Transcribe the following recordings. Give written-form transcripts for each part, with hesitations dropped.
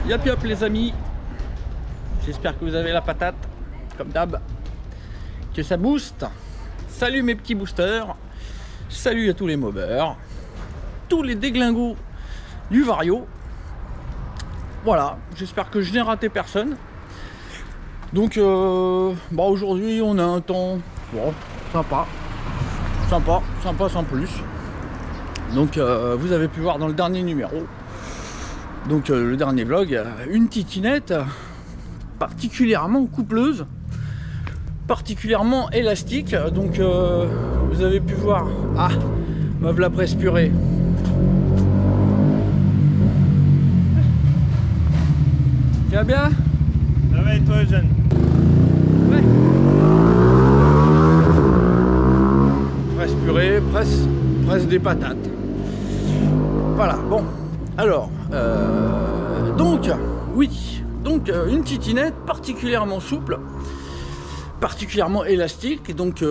Yop yop les amis, j'espère que vous avez la patate, comme d'hab, que ça booste. Salut mes petits boosters, salut à tous les mobbers, tous les déglingos du Vario. Voilà, j'espère que je n'ai raté personne. Donc aujourd'hui on a un temps bon, sympa sans plus. Donc vous avez pu voir dans le dernier numéro, donc le dernier vlog, une titinette particulièrement coupleuse, particulièrement élastique. Donc vous avez pu voir, ah, me voilà presse purée. Tu vas bien? Ça va et toi, Eugène? Ouais. Presse purée, presse des patates. Voilà, bon. Alors, donc, oui. Donc, une titinette particulièrement souple, particulièrement élastique. Donc,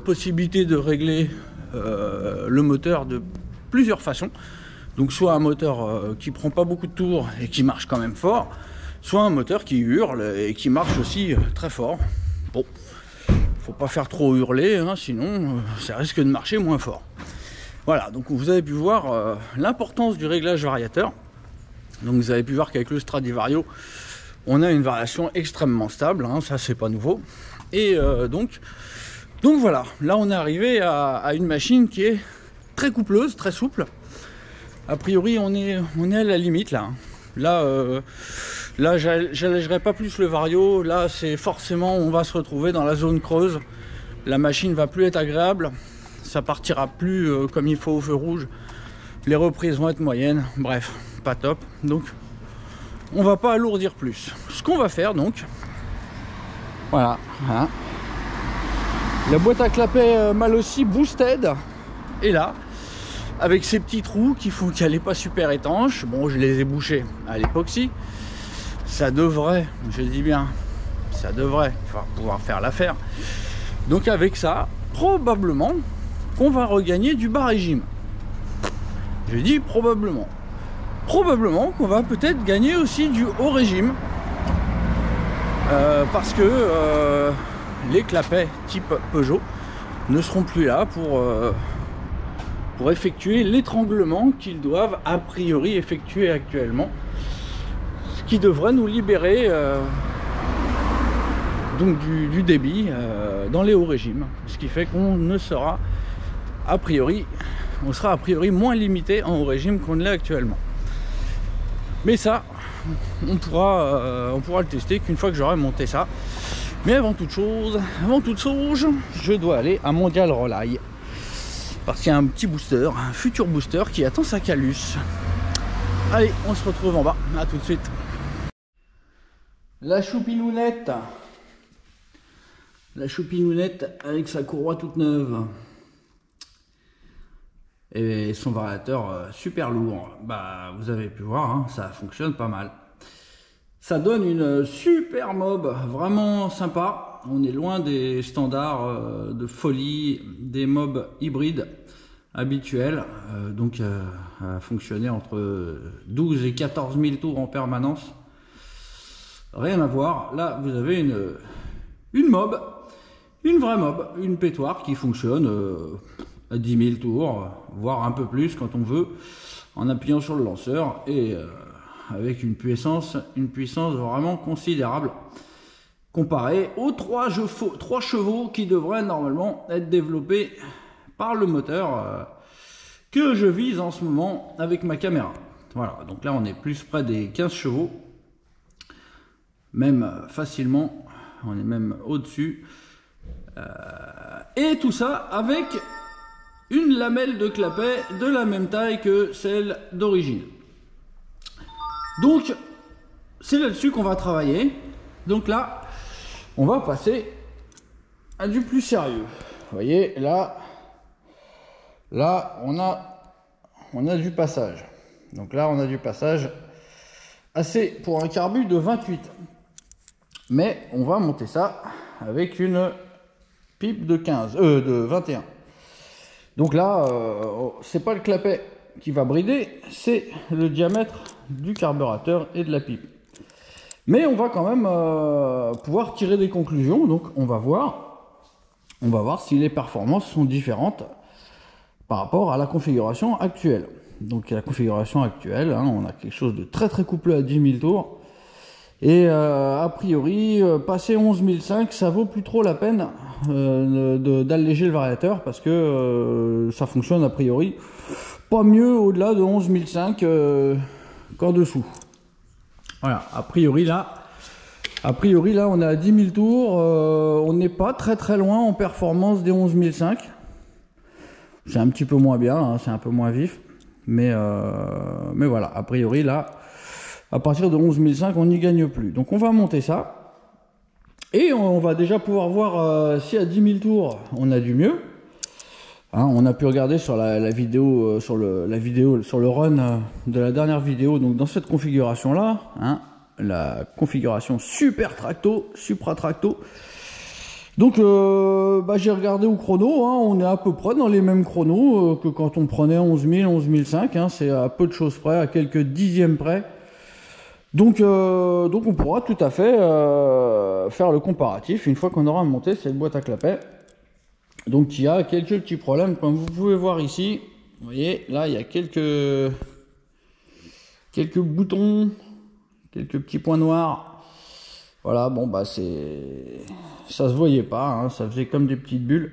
possibilité de régler le moteur de plusieurs façons. Donc, soit un moteur qui prend pas beaucoup de tours et qui marche quand même fort, soit un moteur qui hurle et qui marche aussi très fort. Bon, faut pas faire trop hurler, hein, sinon ça risque de marcher moins fort. Voilà, donc vous avez pu voir l'importance du réglage variateur. Donc vous avez pu voir qu'avec le Stradivario, on a une variation extrêmement stable, hein, ça c'est pas nouveau. Et donc voilà, là on est arrivé à une machine qui est très coupleuse, très souple. A priori on est à la limite là. Là, j'allégerai pas plus le Vario. Là, c'est forcément, on va se retrouver dans la zone creuse. La machine va plus être agréable. Ça partira plus comme il faut au feu rouge. Les reprises vont être moyennes. Bref, pas top. Donc, on va pas alourdir plus. Ce qu'on va faire, donc, voilà. Hein. La boîte à clapet Malossi Boosted est là, avec ces petits trous qui font qu'elle n'est pas super étanche. Bon, je les ai bouchés à l'époxy. Ça devrait, je dis bien, ça devrait pouvoir faire l'affaire. Donc avec ça, probablement qu'on va regagner du bas régime. Je dis probablement. Probablement qu'on va peut-être gagner aussi du haut régime. Parce que les clapets type Peugeot ne seront plus là pour effectuer l'étranglement qu'ils doivent a priori effectuer actuellement. Qui devrait nous libérer donc du débit dans les hauts régimes, ce qui fait qu'on ne sera a priori, on sera a priori moins limité en haut régime qu'on ne l'est actuellement. Mais ça, on pourra le tester qu'une fois que j'aurai monté ça. Mais avant toute chose, je dois aller à Mondial Relay parce qu'il y a un petit booster, un futur booster qui attend sa calus. Allez, on se retrouve en bas. À tout de suite. La choupinounette avec sa courroie toute neuve et son variateur super lourd. Bah, vous avez pu voir, hein, ça fonctionne pas mal. Ça donne une super mob, vraiment sympa. On est loin des standards de folie, des mobs hybrides habituels. Donc à fonctionner entre 12 et 14 000 tours en permanence. Rien à voir. Là, vous avez une mob, une vraie mob, une pétoire qui fonctionne à 10 000 tours, voire un peu plus quand on veut, en appuyant sur le lanceur et avec une puissance vraiment considérable comparé aux 3 chevaux qui devraient normalement être développés par le moteur que je vise en ce moment avec ma caméra. Voilà, donc là on est plus près des 15 chevaux. Même facilement, on est même au-dessus. Et tout ça avec une lamelle de clapet de la même taille que celle d'origine. Donc, c'est là-dessus qu'on va travailler. Donc là, on va passer à du plus sérieux. Vous voyez, là on a du passage. Donc là, on a du passage assez pour un carbu de 28. Mais on va monter ça avec une pipe de 21. Donc là, c'est pas le clapet qui va brider, c'est le diamètre du carburateur et de la pipe. Mais on va quand même pouvoir tirer des conclusions. Donc on va voir si les performances sont différentes par rapport à la configuration actuelle. Donc la configuration actuelle, hein, on a quelque chose de très couplé à 10 000 tours. Et a priori, passer 11 500, ça vaut plus trop la peine d'alléger le variateur, parce que ça fonctionne a priori pas mieux au-delà de 11 500 qu'en dessous. Voilà, a priori là on est à 10 000 tours, on n'est pas très loin en performance des 11 500. C'est un petit peu moins bien, hein, c'est un peu moins vif, mais voilà, a priori là, à partir de 11 500, on n'y gagne plus. Donc on va monter ça, et on va déjà pouvoir voir si à 10 000 tours on a du mieux. Hein, on a pu regarder sur la vidéo, sur le run de la dernière vidéo, donc dans cette configuration là, hein, la configuration supra tracto. Donc j'ai regardé au chrono, hein, on est à peu près dans les mêmes chronos que quand on prenait 11 000, 11 500, hein, c'est à peu de choses près, à quelques dixièmes près. Donc on pourra tout à fait faire le comparatif une fois qu'on aura monté cette boîte à clapet. Donc il y a quelques petits problèmes, comme vous pouvez voir ici. Vous voyez, là il y a quelques boutons, quelques petits points noirs. Voilà, bon bah ça se voyait pas, hein, ça faisait comme des petites bulles.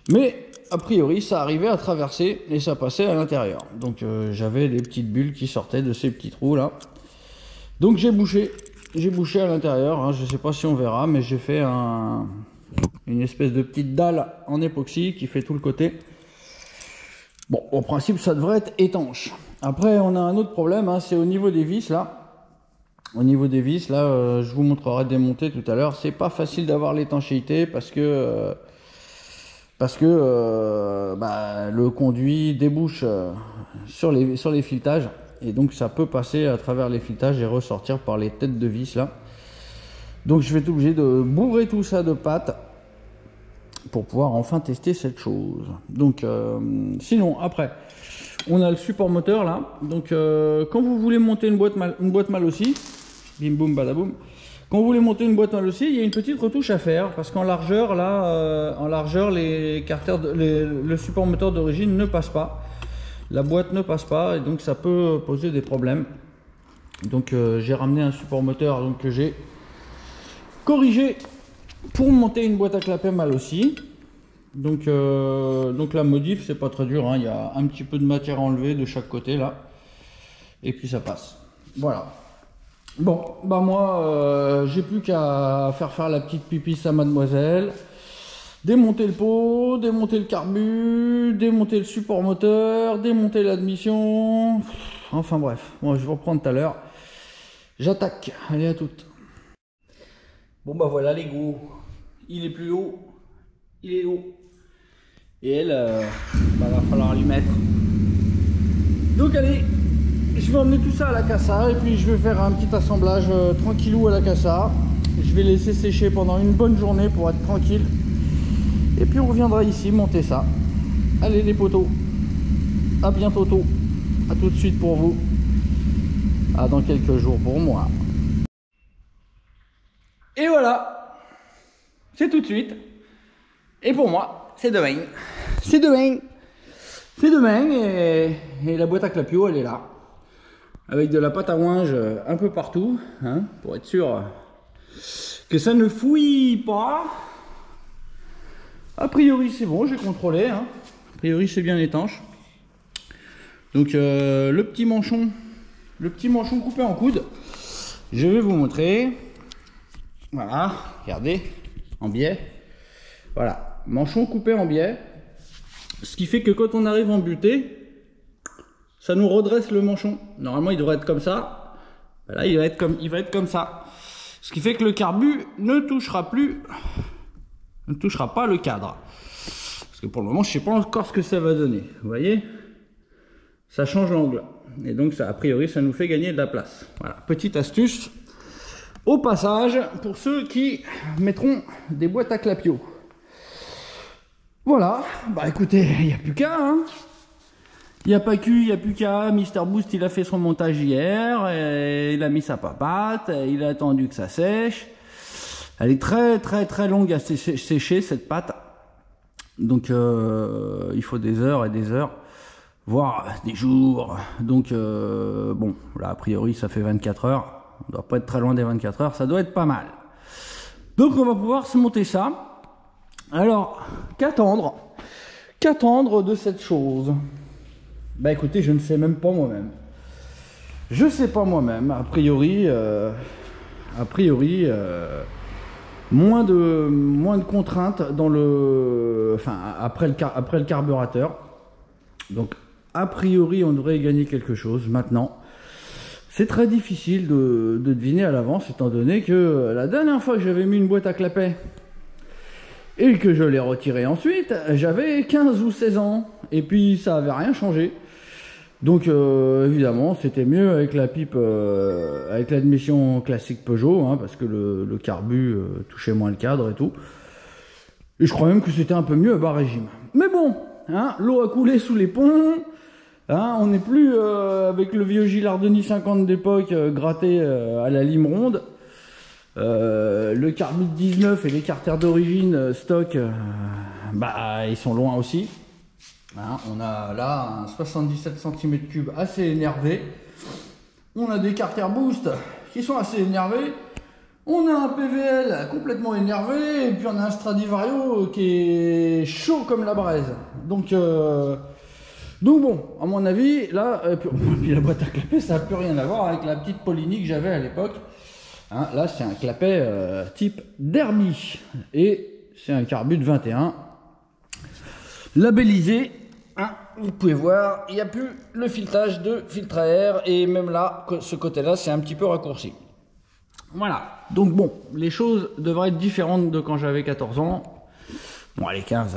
Mais a priori ça arrivait à traverser et ça passait à l'intérieur. Donc j'avais des petites bulles qui sortaient de ces petits trous là. Donc j'ai bouché à l'intérieur, hein, je sais pas si on verra, mais j'ai fait une espèce de petite dalle en époxy qui fait tout le côté. Bon, au principe ça devrait être étanche. Après on a un autre problème, hein, c'est au niveau des vis là. Au niveau des vis là, je vous montrerai démonter tout à l'heure. C'est pas facile d'avoir l'étanchéité parce que le conduit débouche sur les filetages. Et donc ça peut passer à travers les filetages et ressortir par les têtes de vis là. Donc je vais être obligé de bourrer tout ça de pâte pour pouvoir enfin tester cette chose. Donc sinon après on a le support moteur là. Donc quand vous voulez monter une boîte mal aussi, bim boum badaboum, quand vous voulez monter une boîte mal aussi, il y a une petite retouche à faire parce qu'en largeur là, les carters, le support moteur d'origine ne passe pas. La boîte ne passe pas et donc ça peut poser des problèmes. Donc j'ai ramené un support moteur donc, que j'ai corrigé pour monter une boîte à clapet mal aussi. Donc la modif c'est pas très dur, hein. Il y a un petit peu de matière à enlever de chaque côté là. Et puis ça passe. Voilà. Bon, bah moi j'ai plus qu'à faire la petite pipisse à mademoiselle. Démonter le pot, démonter le carbu, démonter le support moteur, démonter l'admission. Enfin bref, moi je vais reprendre tout à l'heure. J'attaque, allez à toutes. Bon bah voilà les gros, il est plus haut, il est haut. Et elle, va falloir lui mettre. Donc allez, je vais emmener tout ça à la cassa et puis je vais faire un petit assemblage tranquillou à la cassa. Je vais laisser sécher pendant une bonne journée pour être tranquille. Et puis on reviendra ici monter ça. Allez les potos, à bientôt, à tout de suite pour vous, à dans quelques jours pour moi. Et voilà, c'est tout de suite. Et pour moi, c'est demain. C'est demain. C'est demain et la boîte à clapio elle est là. Avec de la pâte à ouinge un peu partout, hein, pour être sûr que ça ne fouille pas. A priori c'est bon, j'ai contrôlé, hein. A priori c'est bien étanche. Donc le petit manchon coupé en coude, je vais vous montrer. Voilà, regardez, en biais. Voilà, manchon coupé en biais. Ce qui fait que quand on arrive en butée, ça nous redresse le manchon. Normalement il devrait être comme ça. Là il va être comme ça. Ce qui fait que le carbu ne touchera pas le cadre. Parce que pour le moment, je ne sais pas encore ce que ça va donner. Vous voyez, ça change l'angle. Et donc, ça, a priori, ça nous fait gagner de la place. Voilà, petite astuce au passage pour ceux qui mettront des boîtes à clapio. Voilà, bah écoutez, il n'y a plus qu'à. Hein. Il n'y a pas que, il n'y a plus qu'à. Mister Boost, il a fait son montage hier, et il a mis sa papate, il a attendu que ça sèche. Elle est très longue à sécher cette pâte. Donc il faut des heures et des heures, voire des jours. Donc bon, là a priori ça fait 24 heures. On doit pas être très loin des 24 heures, ça doit être pas mal. Donc on va pouvoir se monter ça. Alors, qu'attendre de cette chose? Bah écoutez, je ne sais même pas moi-même. Je sais pas moi-même. A priori, moins de contraintes dans le, enfin après le carburateur. Donc a priori, on devrait gagner quelque chose. Maintenant, c'est très difficile de deviner à l'avance, étant donné que la dernière fois que j'avais mis une boîte à clapet et que je l'ai retirée ensuite, j'avais 15 ou 16 ans et puis ça avait rien changé. Donc évidemment c'était mieux avec la pipe, avec l'admission classique Peugeot, hein, parce que le carbu touchait moins le cadre et tout. Et je crois même que c'était un peu mieux à bas régime. Mais bon, hein, l'eau a coulé sous les ponts, hein, on n'est plus avec le vieux Gilardoni 50 d'époque gratté à la lime ronde. Le carbu de 19 et les carters d'origine stock, bah ils sont loin aussi. Hein, on a là un 77 cm3 assez énervé. On a des carters boost qui sont assez énervés. On a un PVL complètement énervé. Et puis on a un Stradivario qui est chaud comme la braise. Donc bon, à mon avis, là, puis la boîte à clapet, ça n'a plus rien à voir avec la petite Polini que j'avais à l'époque. Hein, là, c'est un clapet type Derby. Et c'est un carbu de 21. Labellisé, hein, vous pouvez voir, il n'y a plus le filetage de filtre à air et même là, ce côté-là, c'est un petit peu raccourci. Voilà, donc bon, les choses devraient être différentes de quand j'avais 14 ans. Bon, allez, 15.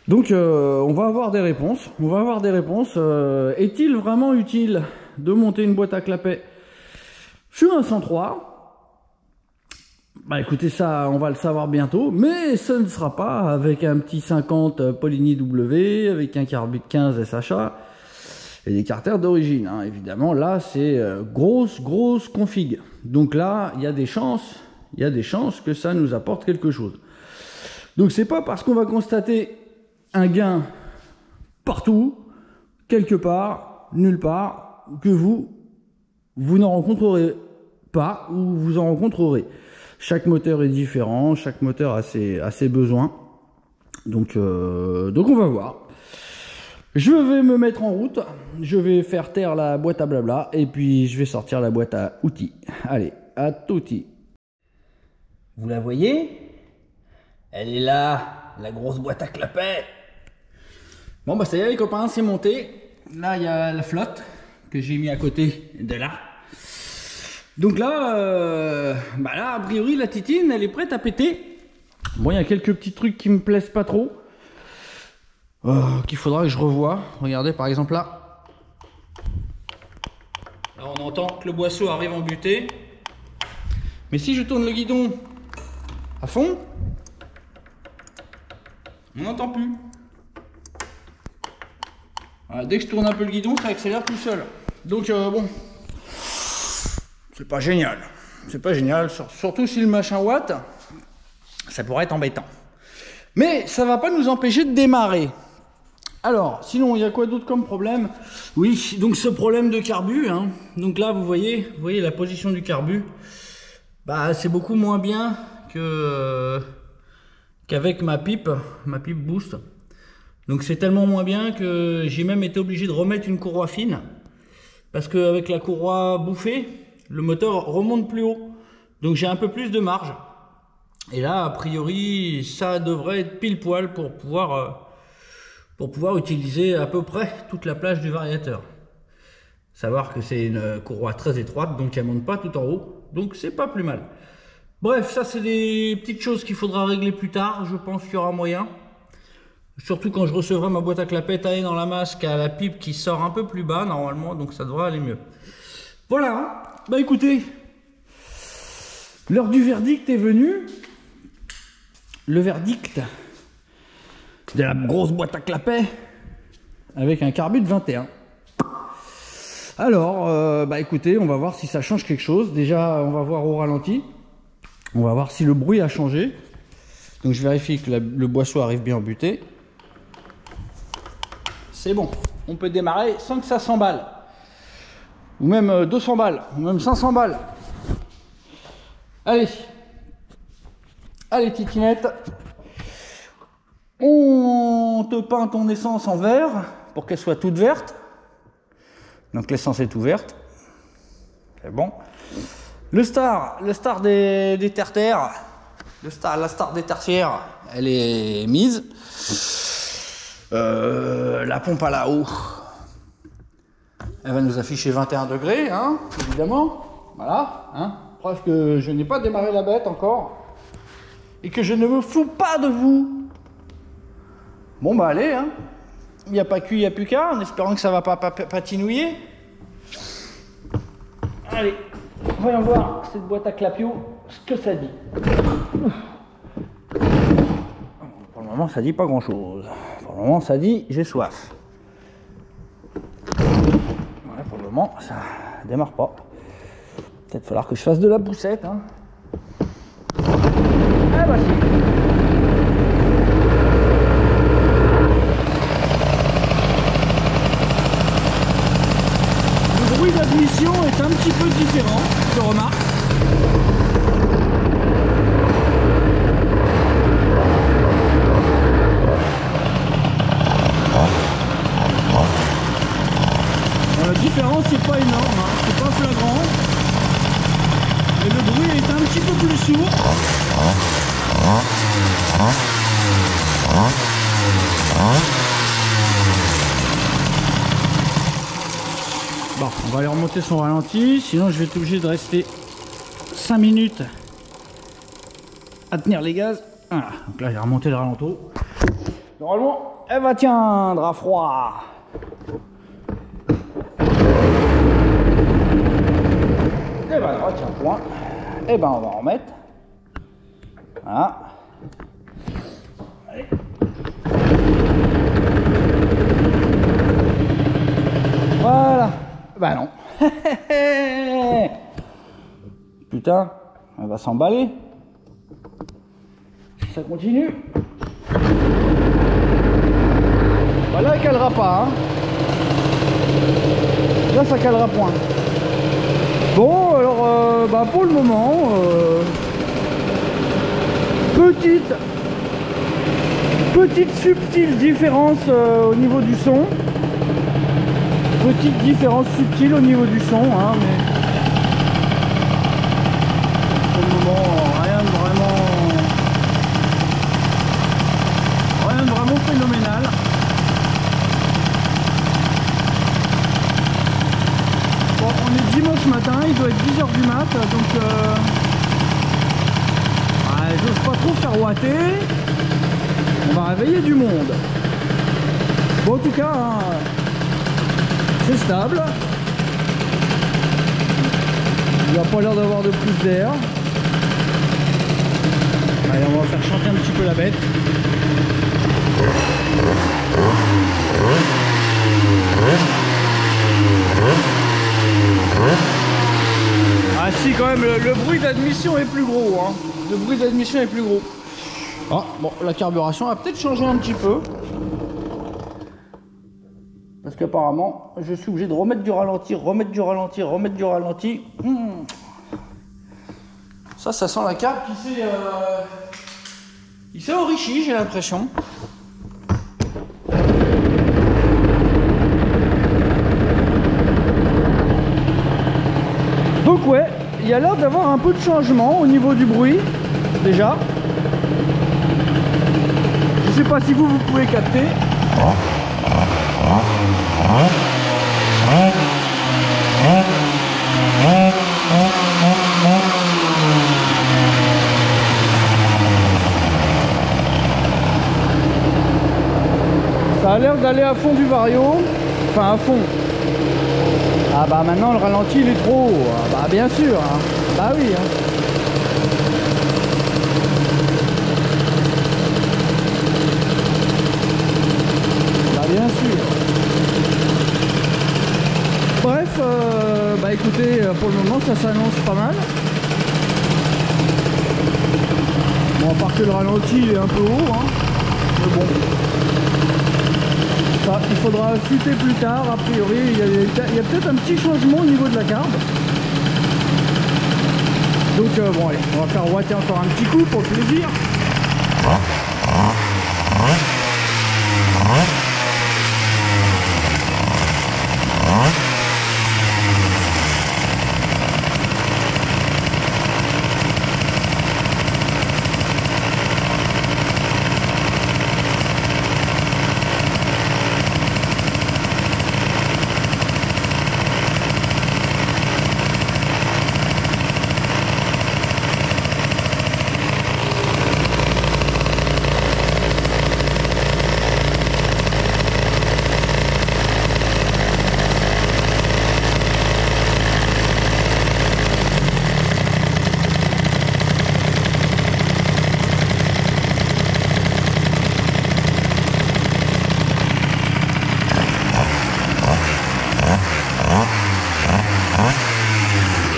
Donc, on va avoir des réponses. Est-il vraiment utile de monter une boîte à clapet sur un 103 ? Bah écoutez, ça on va le savoir bientôt, mais ce ne sera pas avec un petit 50 Polini W, avec un carbu de 15 SHA et des carters d'origine, hein. Évidemment là c'est grosse config. Donc là il y a des chances que ça nous apporte quelque chose. Donc c'est pas parce qu'on va constater un gain partout, quelque part, nulle part, que vous n'en rencontrerez pas ou vous en rencontrerez. Chaque moteur est différent, chaque moteur a ses besoins. Donc on va voir. Je vais me mettre en route, je vais faire taire la boîte à blabla et puis je vais sortir la boîte à outils. Allez, à touti. Vous la voyez? Elle est là, la grosse boîte à clapet. Bon bah ça y est les copains, c'est monté. Là il y a la flotte que j'ai mis à côté de là. Donc là, a priori, la titine, elle est prête à péter. Bon, il y a quelques petits trucs qui me plaisent pas trop, qu'il faudra que je revoie. Regardez, par exemple là. Là, on entend que le boisseau arrive en butée. Mais si je tourne le guidon à fond, on n'entend plus. Voilà, dès que je tourne un peu le guidon, ça accélère tout seul. Donc bon... c'est pas génial, surtout si le machin watt, ça pourrait être embêtant. Mais ça va pas nous empêcher de démarrer. Alors, sinon, il y a quoi d'autre comme problème? Oui, donc ce problème de carbu, hein. Donc là, vous voyez la position du carbu. Bah, c'est beaucoup moins bien qu'avec ma pipe boost. Donc c'est tellement moins bien que j'ai même été obligé de remettre une courroie fine. Parce qu'avec la courroie bouffée, le moteur remonte plus haut, donc j'ai un peu plus de marge. Et là, a priori, ça devrait être pile poil pour pouvoir utiliser à peu près toute la plage du variateur. Savoir que c'est une courroie très étroite, donc elle monte pas tout en haut, donc c'est pas plus mal. Bref, ça c'est des petites choses qu'il faudra régler plus tard. Je pense qu'il y aura moyen. Surtout quand je recevrai ma boîte à clapet taillée dans la masque à la pipe qui sort un peu plus bas normalement, donc ça devrait aller mieux. Voilà. Bah écoutez, l'heure du verdict est venue. Le verdict de la grosse boîte à clapet. avec un carbu de 21. Alors, bah écoutez, on va voir si ça change quelque chose. Déjà, on va voir au ralenti. On va voir si le bruit a changé. Donc je vérifie que le boisseau arrive bien en butée. C'est bon. On peut démarrer sans que ça s'emballe. Ou même 200 balles. Ou même 500 balles. Allez. Allez, titinette. On te peint ton essence en vert pour qu'elle soit toute verte. Donc l'essence est ouverte. C'est bon. Le star des tertiaires, la star des tertiaires, elle est mise. La pompe à la eau, elle va nous afficher 21 degrés, hein, évidemment. Voilà, hein. Preuve que je n'ai pas démarré la bête encore. Et que je ne me fous pas de vous. Bon bah allez, hein. Il n'y a pas cul, il n'y a plus qu'à, en espérant que ça va pas patinouiller. Allez, voyons voir cette boîte à clapio, ce que ça dit. Pour le moment, ça dit pas grand chose. Pour le moment, ça dit j'ai soif. Ouais, pour le moment, ça démarre pas. Peut-être falloir que je fasse de la poussette, hein. Ah bah si. Le bruit d'admission est un petit peu différent, je remarque. La différence n'est pas énorme, hein. C'est pas flagrant. Et le bruit est un petit peu plus sourd. Bon, on va aller remonter son ralenti, sinon je vais être obligé de rester 5 minutes à tenir les gaz. Voilà, donc là j'ai remonté le ralenti. Normalement, elle va tiendre à froid. Et ben elle retient point. Et ben on va en remettre. Voilà. Allez. Voilà. Bah non. Putain, elle va s'emballer. Si ça continue. Bah là elle calera pas. Hein. Là ça calera point. Bon alors bah pour le moment petite subtile différence au niveau du son. Petite différence subtile au niveau du son, hein, mais pour le moment rien de vraiment phénoménal. Bon, on est dimanche matin, il doit être 10h du mat, donc j'ose pas trop faire ouater. On va réveiller du monde. Bon, en tout cas, hein, c'est stable. Il n'a pas l'air d'avoir de prise d'air. Allez, on va faire chanter un petit peu la bête. Ah si, quand même, le bruit d'admission est plus gros, hein. Le bruit d'admission est plus gros. Ah, bon, la carburation a peut-être changé un petit peu. Parce qu'apparemment, je suis obligé de remettre du ralenti, remettre du ralenti, remettre du ralenti. Ça sent la carbe il s'est enrichi, j'ai l'impression. Donc ouais, il y a l'air d'avoir un peu de changement au niveau du bruit, déjà. Je sais pas si vous pouvez capter. Ça a l'air d'aller à fond du vario, enfin à fond. Ah bah maintenant le ralenti il est trop haut, ah bah bien sûr, hein. Bah oui. Hein. Bah bien sûr. bah écoutez, pour le moment ça s'annonce pas mal. Bon, à part que le ralenti est un peu haut, hein. Mais bon. Ça, il faudra affûter plus tard, a priori. Il y a peut-être un petit changement au niveau de la carbe. Donc bon allez, on va faire ouater encore un petit coup pour le plaisir.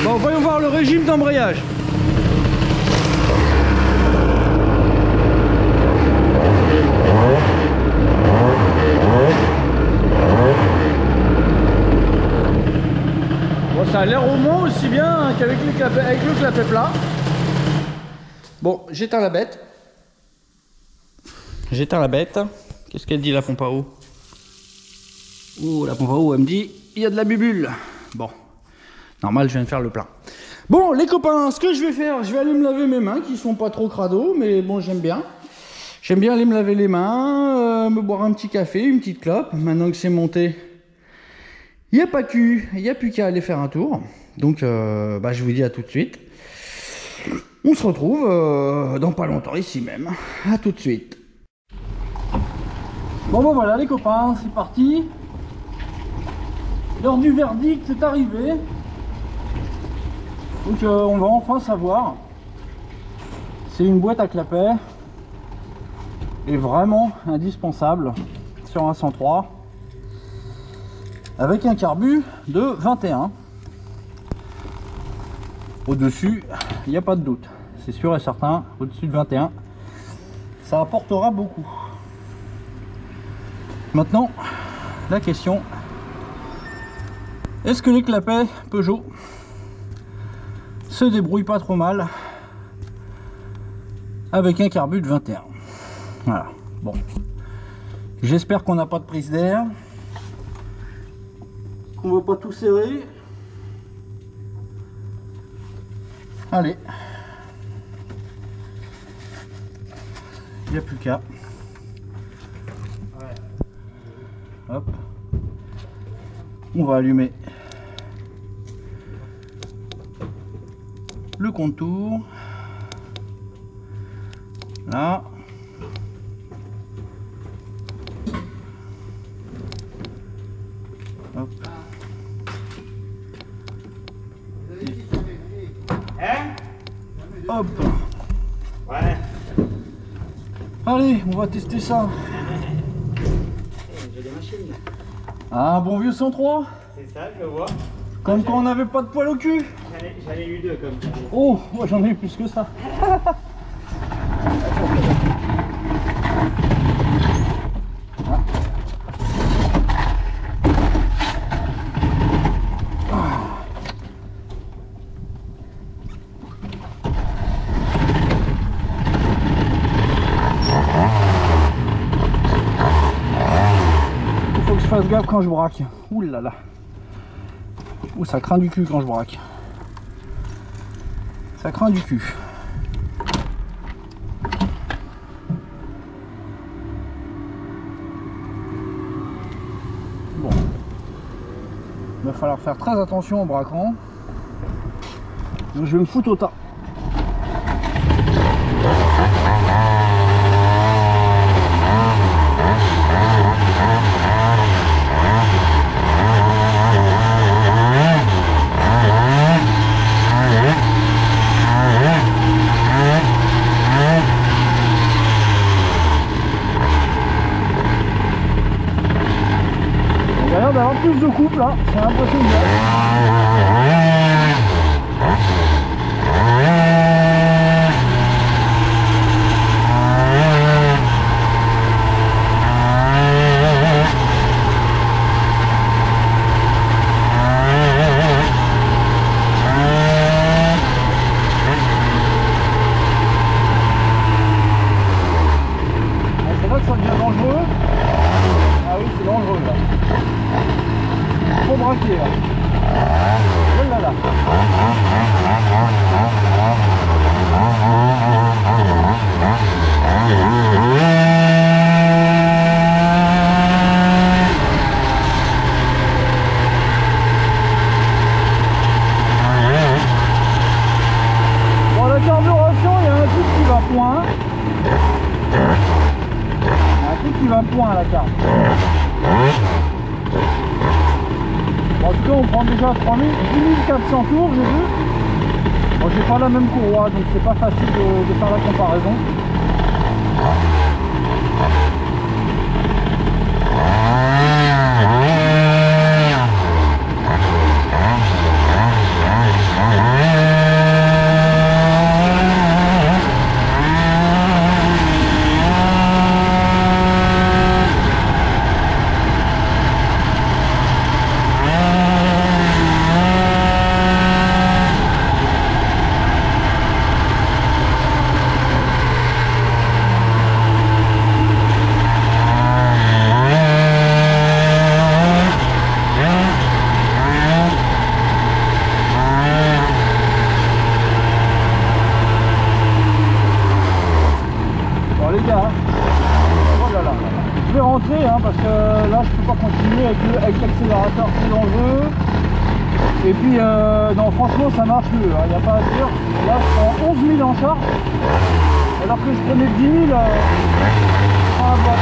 Bon, voyons voir le régime d'embrayage. Bon, ça a l'air au moins aussi bien qu'avec le clapet plat. Bon, j'éteins la bête. J'éteins la bête. Qu'est-ce qu'elle dit la pompe à eau? Oh, la pompe à eau, elle me dit il y a de la bubule. Bon. Normal, je viens de faire le plein. Bon, les copains, ce que je vais faire, je vais aller me laver mes mains, qui sont pas trop crado, mais bon, j'aime bien. J'aime bien aller me laver les mains, me boire un petit café, une petite clope. Maintenant que c'est monté, il n'y a plus qu'à aller faire un tour. Donc, bah, je vous dis à tout de suite. On se retrouve dans pas longtemps, ici même. À tout de suite. Bon, ben voilà, les copains, c'est parti. L'heure du verdict est arrivée. Donc on va enfin savoir. C'est une boîte à clapet. Et vraiment indispensable sur un 103. Avec un carbu de 21. Au-dessus, il n'y a pas de doute. C'est sûr et certain, au-dessus de 21, ça apportera beaucoup. Maintenant, la question, est-ce que les clapets Peugeot se débrouillent pas trop mal avec un carbu de 21? Voilà, bon. J'espère qu'on n'a pas de prise d'air, qu'on va pas tout serrer. Allez. Il n'y a plus qu'à. Hop. On va allumer le contour. Là. Hop. Hop. Ouais. Allez, on va tester ça. J'ai des machines. Un bon vieux 103. C'est ça, je le vois. Comme quand on n'avait pas de poil au cul. J'en ai eu deux comme ça. Oh, moi j'en ai eu plus que ça. Fasse gaffe quand je braque. Ouh là là. Ouh, ça craint du cul quand je braque. Ça craint du cul. Bon. Il va falloir faire très attention en braquant. Donc je vais me foutre au tas. d'avoir plus de couple là, c'est impressionnant. C'est vrai que ça devient dangereux. Ah oui, c'est dangereux là. Faut braquer là. Oh là là. Bon, la carburation, il y a un truc qui va point. Un truc qui va point à la carte. En tout cas, on prend déjà 10 400 tours, j'ai vu. Bon, j'ai pas la même courroie, donc c'est pas facile de faire la comparaison. Parce que là je peux pas continuer avec l'accélérateur, c'est dangereux. Et puis non, franchement ça marche mieux, il n'y a pas à dire. Là je prends 11 000 en charge alors que je prenais 10 000 à bas.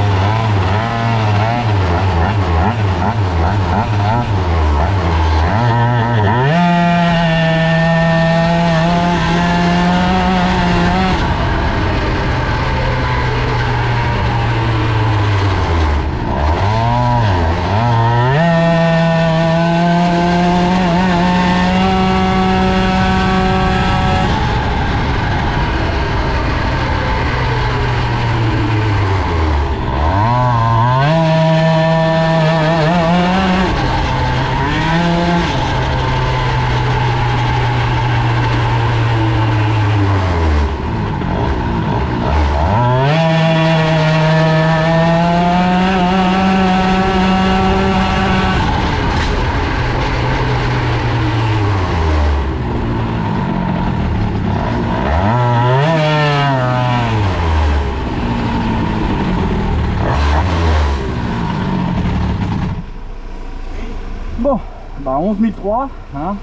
Bon, bah 11 003, hein.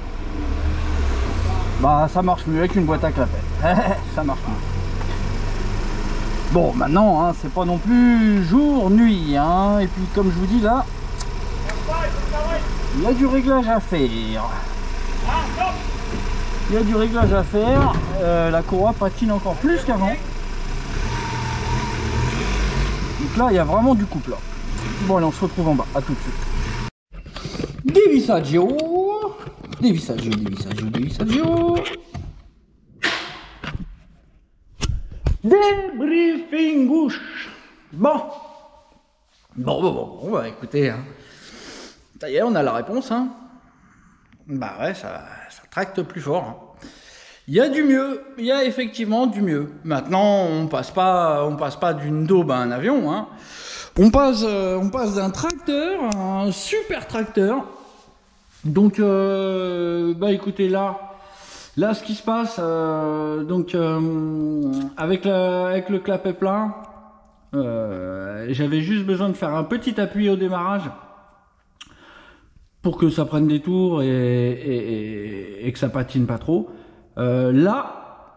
Bah ça marche mieux avec une boîte à clapet. Ça marche mieux. Bon, maintenant, hein, c'est pas non plus jour-nuit, hein. Et puis comme je vous dis là, il y a du réglage à faire. Il y a du réglage à faire. La courroie patine encore plus qu'avant. Donc là, il y a vraiment du couple là. Bon, allez, on se retrouve en bas. À tout de suite. Dévissaggio, dévissaggio, dévissaggio, dévissaggio. Débriefing gauche. Bon, bah écoutez, hein. Ça y est, on a la réponse, hein. Bah ouais, ça tracte plus fort, hein. Il y a du mieux, il y a effectivement du mieux. Maintenant, on passe pas d'une daube à un avion, hein. On passe d'un tracteur à un super tracteur. Donc, bah écoutez, là ce qui se passe, avec le clapet plein, j'avais juste besoin de faire un petit appui au démarrage pour que ça prenne des tours et que ça patine pas trop. Là,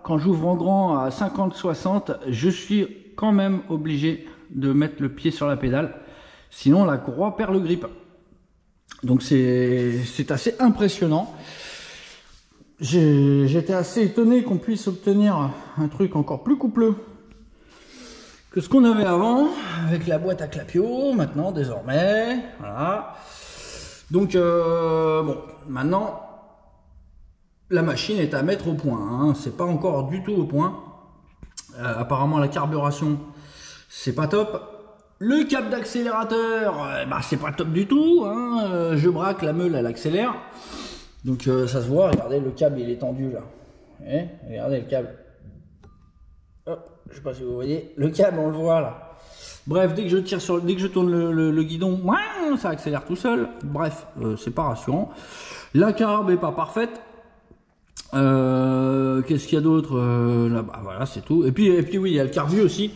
quand j'ouvre en grand à 50-60, je suis quand même obligé de mettre le pied sur la pédale, sinon la courroie perd le grip. Donc c'est assez impressionnant. J'étais assez étonné qu'on puisse obtenir un truc encore plus coupleux que ce qu'on avait avant, avec la boîte à clapio, maintenant, désormais, voilà. Donc, bon, maintenant, la machine est à mettre au point, hein. C'est pas encore du tout au point. Apparemment, la carburation, c'est pas top. Le câble d'accélérateur, bah, c'est pas top du tout, hein. Je braque, la meule, elle accélère. Donc, ça se voit, regardez, le câble, il est tendu, là. Regardez le câble. Hop, je sais pas si vous voyez, le câble, on le voit, là. Bref, dès que je tourne le guidon, ça accélère tout seul. Bref, c'est pas rassurant. La carbe est pas parfaite. Qu'est-ce qu'il y a d'autre là, bah, voilà, c'est tout. Et puis oui, il y a le carbu aussi.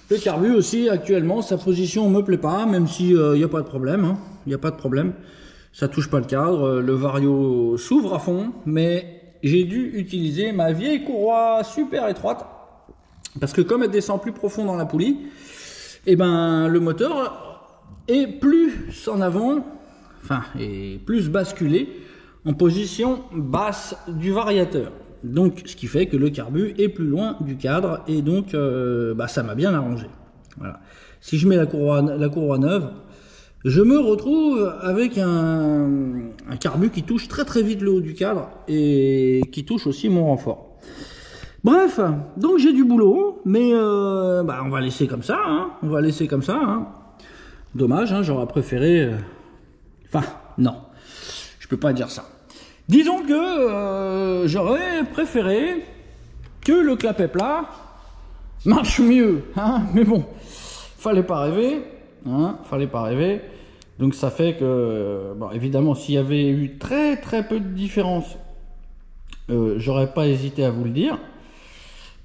Le carbu aussi, actuellement, sa position me plaît pas, même si il n'y a pas de problème. Hein. Il n'y a pas de problème. Ça touche pas le cadre. Le vario s'ouvre à fond, mais j'ai dû utiliser ma vieille courroie super étroite parce que comme elle descend plus profond dans la poulie, et ben le moteur est plus en avant, enfin est plus basculé en position basse du variateur. Donc ce qui fait que le carbu est plus loin du cadre et donc bah, ça m'a bien arrangé. Voilà. Si je mets la courroie neuve, je me retrouve avec un carbu qui touche très vite le haut du cadre et qui touche aussi mon renfort. Bref, donc j'ai du boulot, mais bah, on va laisser comme ça, hein. On va laisser comme ça, hein. Dommage, hein, j'aurais préféré... Enfin, non, je peux pas dire ça. Disons que j'aurais préféré que le clapet plat marche mieux, hein. Mais bon, fallait pas rêver, hein, fallait pas rêver. Donc ça fait que, bon, évidemment, s'il y avait eu très peu de différence, j'aurais pas hésité à vous le dire.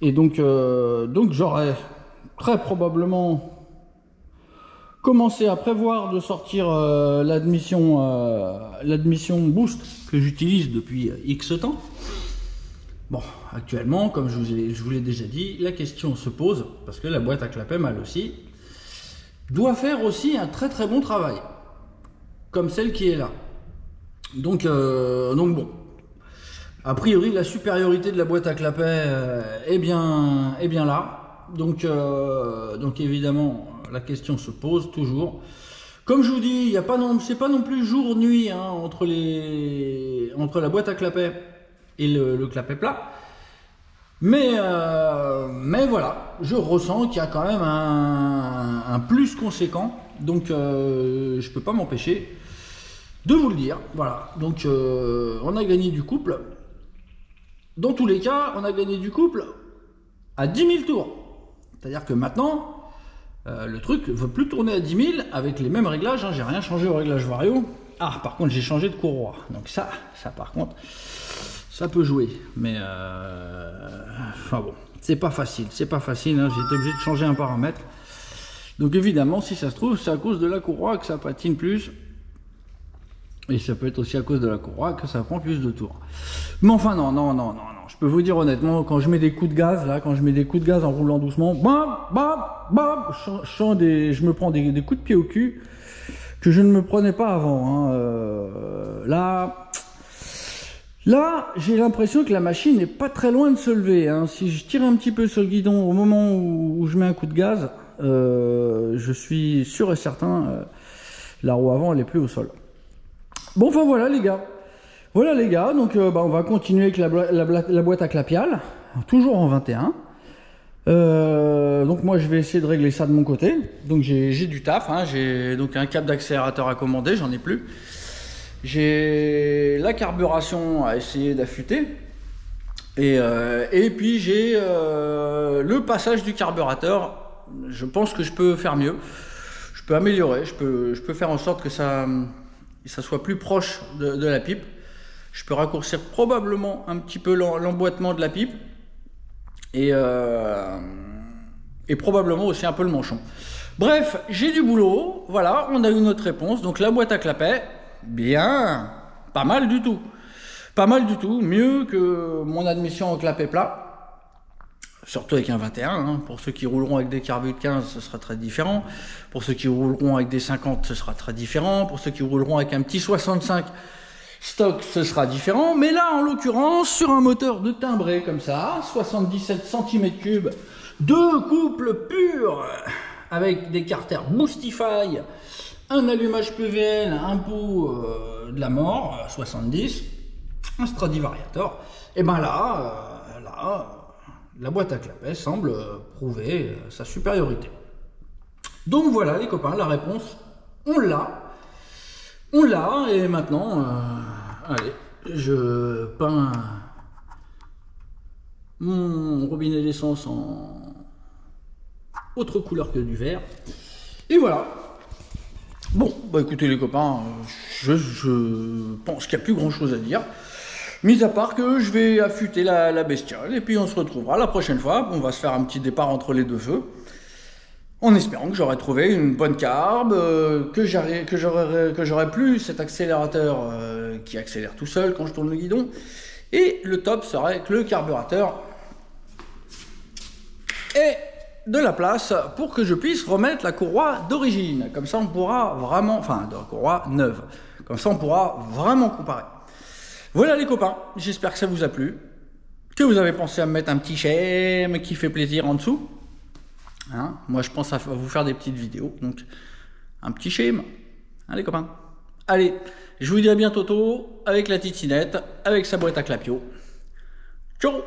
Et donc j'aurais très probablement commencé à prévoir de sortir l'admission boost que j'utilise depuis X temps. Bon, actuellement, comme je vous l'ai déjà dit, la question se pose, parce que la boîte à clapet, mal aussi, doit faire aussi un très bon travail, comme celle qui est là. Donc bon. A priori, la supériorité de la boîte à clapet est bien là. Donc évidemment, la question se pose toujours. Comme je vous dis, c'est pas non plus jour-nuit, hein, entre la boîte à clapet et le clapet plat. Mais voilà, je ressens qu'il y a quand même un plus conséquent. Donc je peux pas m'empêcher de vous le dire. Voilà, donc on a gagné du couple. Dans tous les cas, on a gagné du couple à 10 000 tours. C'est-à-dire que maintenant, le truc ne veut plus tourner à 10 000 avec les mêmes réglages. Hein. J'ai rien changé au réglage vario. Ah, par contre, j'ai changé de courroie. Donc ça par contre, ça peut jouer. Mais, enfin bon, c'est pas facile. C'est pas facile. Hein. J'ai été obligé de changer un paramètre. Donc évidemment, si ça se trouve, c'est à cause de la courroie que ça patine plus. Et ça peut être aussi à cause de la courroie que ça prend plus de tours. Mais enfin, non. Je peux vous dire honnêtement, quand je mets des coups de gaz, là, en roulant doucement, je me prends des coups de pied au cul que je ne me prenais pas avant. Hein. Là, j'ai l'impression que la machine n'est pas très loin de se lever. Hein. Si je tire un petit peu sur le guidon au moment où je mets un coup de gaz, je suis sûr et certain, la roue avant, elle est plus au sol. Bon, enfin voilà les gars, donc on va continuer avec la boîte à clapial, toujours en 21. Donc moi je vais essayer de régler ça de mon côté. Donc j'ai du taf, hein. J'ai donc un câble d'accélérateur à commander, j'en ai plus. J'ai la carburation à essayer d'affûter. Et puis j'ai le passage du carburateur. Je pense que je peux faire mieux, je peux améliorer, je peux faire en sorte que ça soit plus proche de la pipe. Je peux raccourcir probablement un petit peu l'emboîtement de la pipe et probablement aussi un peu le manchon. Bref, j'ai du boulot. Voilà, on a eu notre réponse. Donc la boîte à clapet, bien, pas mal du tout. Pas mal du tout, mieux que mon admission au clapet plat. Surtout avec un 21, hein. Pour ceux qui rouleront avec des carbus de 15, ce sera très différent. Pour ceux qui rouleront avec des 50, ce sera très différent. Pour ceux qui rouleront avec un petit 65 stock, ce sera différent. Mais là, en l'occurrence, sur un moteur de timbré comme ça, 77 cm3 Deux couples purs avec des carters Boostify, un allumage PVL, un pot de la mort, 70, un Stradivariator. Et ben là, la boîte à clapet semble prouver sa supériorité. Donc voilà les copains, la réponse, on l'a, et maintenant, allez, je peins mon robinet d'essence en autre couleur que du vert, et voilà. Bon, bah écoutez les copains, je pense qu'il n'y a plus grand chose à dire, mis à part que je vais affûter la bestiole, et puis on se retrouvera la prochaine fois. On va se faire un petit départ entre les deux feux, en espérant que j'aurai trouvé une bonne carbe, que j'aurai plus cet accélérateur qui accélère tout seul quand je tourne le guidon, et le top serait que le carburateur ait de la place pour que je puisse remettre la courroie d'origine. Comme ça on pourra vraiment, enfin de la courroie neuve, comme ça on pourra vraiment comparer. Voilà les copains, j'espère que ça vous a plu, que vous avez pensé à me mettre un petit j'aime qui fait plaisir en dessous. Hein, moi je pense à vous faire des petites vidéos, donc un petit j'aime, hein, les copains. Allez, je vous dis à bientôt avec la titinette, avec sa boîte à clapio. Ciao.